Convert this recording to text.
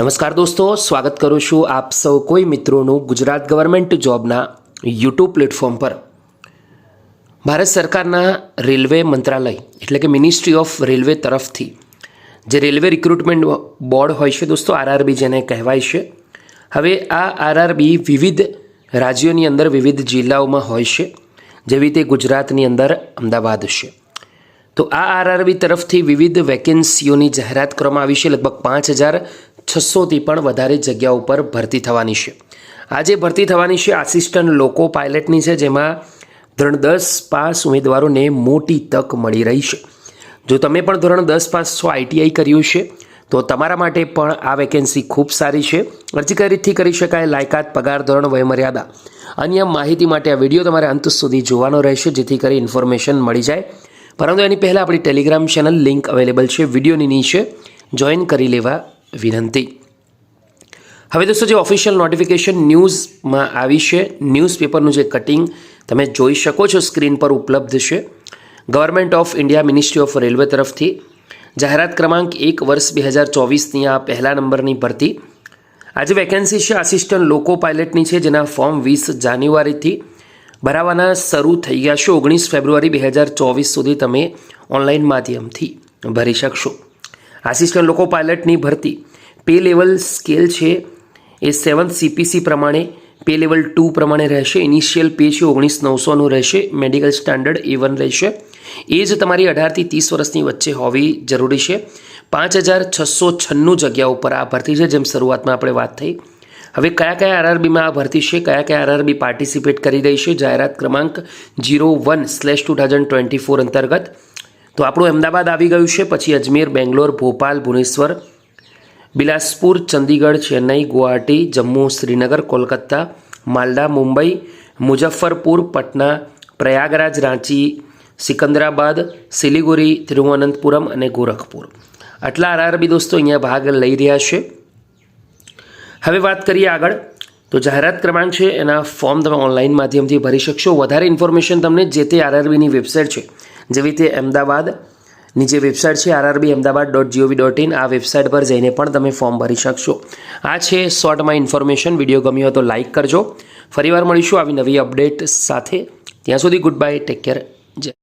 નમસ્કાર દોસ્તો, સ્વાગત કરું છું આપ સૌ કોઈ મિત્રોનું ગુજરાત ગવર્મેન્ટ જોબના યુટ્યુબ પ્લેટફોર્મ પર। ભારત સરકારના રેલવે મંત્રાલય એટલે કે મિનિસ્ટ્રી ઓફ રેલવે તરફથી જે રેલવે રિક્રુટમેન્ટ બોર્ડ હોય છે દોસ્તો, આરઆરબી જેને કહેવાય છે, હવે આ આરઆરબી વિવિધ રાજ્યોની અંદર વિવિધ જિલ્લાઓમાં હોય છે, જેવી રીતે ગુજરાતની અંદર અમદાવાદ છે। તો આ આરઆરબી તરફથી વિવિધ વેકેન્સીઓની જાહેરાત કરવામાં આવી છે। લગભગ 5600થી પણ વધારે જગ્યાઓ પર ભરતી થવાની છે। આજે ભરતી થવાની છે આસિસ્ટન્ટ લોકો પાયલટની છે, જેમાં ધોરણ 10 પાસ ઉમેદવારોને મોટી તક મળી રહી છે। જો તમે પણ ધોરણ 10 પાસ છો, આઈટીઆઈ કર્યું છે, તો તમારા માટે પણ આ વેકેન્સી ખૂબ સારી છે। અરજી કઈ રીતથી કરી શકાય, લાયકાત, પગાર ધોરણ, વયમર્યાદા, અન્ય માહિતી માટે આ વિડીયો તમારે અંત સુધી જોવાનો રહેશે, જેથી કરી ઇન્ફોર્મેશન મળી જાય। પરંતુ એની પહેલાં આપણી ટેલિગ્રામ ચેનલ લિંક અવેલેબલ છે વિડીયોની નીચે, જોઈન કરી લેવા વિનંતી। હવે દોસ્તો, જે ઓફિશિયલ નોટિફિકેશન ન્યૂઝમાં આવી છે, ન્યૂઝપેપરનું જે કટિંગ તમે જોઈ શકો છો સ્ક્રીન પર ઉપલબ્ધ છે। Government of India ministry of railway તરફથી જાહેરાત ક્રમાંક 1 વર્ષ 2024ની આ પહેલા નંબરની ભરતી। આજે વેકેન્સી છે આસિસ્ટન્ટ લોકો પાયલટની છે, જેના ફોર્મ 20 જાન્યુઆરીથી ભરાવાના શરૂ થઈ ગયા છે। 19 ફેબ્રુઆરી 2024 સુધી તમે ઓનલાઈન માધ્યમથી ભરી શકશો। આસિસ્ટન્ટ લોકો પાયલટની ભરતી પે લેવલ સ્કેલ છે એ 7th CPC પ્રમાણે પે લેવલ 2 પ્રમાણે રહેશે। ઇનિશિયલ પે છે 19,900નું રહેશે। મેડિકલ સ્ટાન્ડર્ડ A1 રહેશે। એજ તમારી 18થી 30 વર્ષની વચ્ચે હોવી જરૂરી છે। 5696 જગ્યાઓ પર આ ભરતી છે, જેમ શરૂઆતમાં આપણે વાત થઈ। હવે કયા કયા આરઆરબીમાં આ ભરતી છે, કયા કયા આરઆરબી પાર્ટિસિપેટ કરી રહી છે, જાહેરાત ક્રમાંક 01/2024 અંતર્ગત તો આપણું અમદાવાદ આવી ગયું છે, પછી અજમેર, બેંગ્લોર, ભોપાલ, ભુવનેશ્વર, બિલાસપુર, ચંદીગઢ, ચેન્નઈ, ગુવાહાટી, જમ્મુ, શ્રીનગર, કોલકાતા, માલદા, મુંબઈ, મુઝફ્ફરપુર, પટના, પ્રયાગરાજ, રાંચી, સિકંદરાબાદ, સિલિગુરી, તિરુવનંતપુરમ અને ગોરખપુર। આટલા આરઆરબી દોસ્તો અહીંયા ભાગ લઈ રહ્યા છે। હવે વાત કરીએ આગળ, તો જાહેરાત ક્રમાંક છે એના ફોર્મ તમે ઓનલાઈન માધ્યમથી ભરી શકશો। વધારે ઇન્ફોર્મેશન તમને જે તે આરઆરબીની વેબસાઇટ છે, જેવી રીતે અમદાવાદની જે વેબસાઇટ છે rrbahmedabad.gov.in, આ વેબસાઇટ પર જઈને પણ તમે ફોર્મ ભરી શકશો। આ છે શોર્ટમાં ઇન્ફોર્મેશન। વિડીયો ગમ્યો હોય તો લાઇક કરજો। ફરીવાર મળીશું આવી નવી અપડેટ સાથે। ત્યાં સુધી ગુડ બાય, ટેક કેર, જય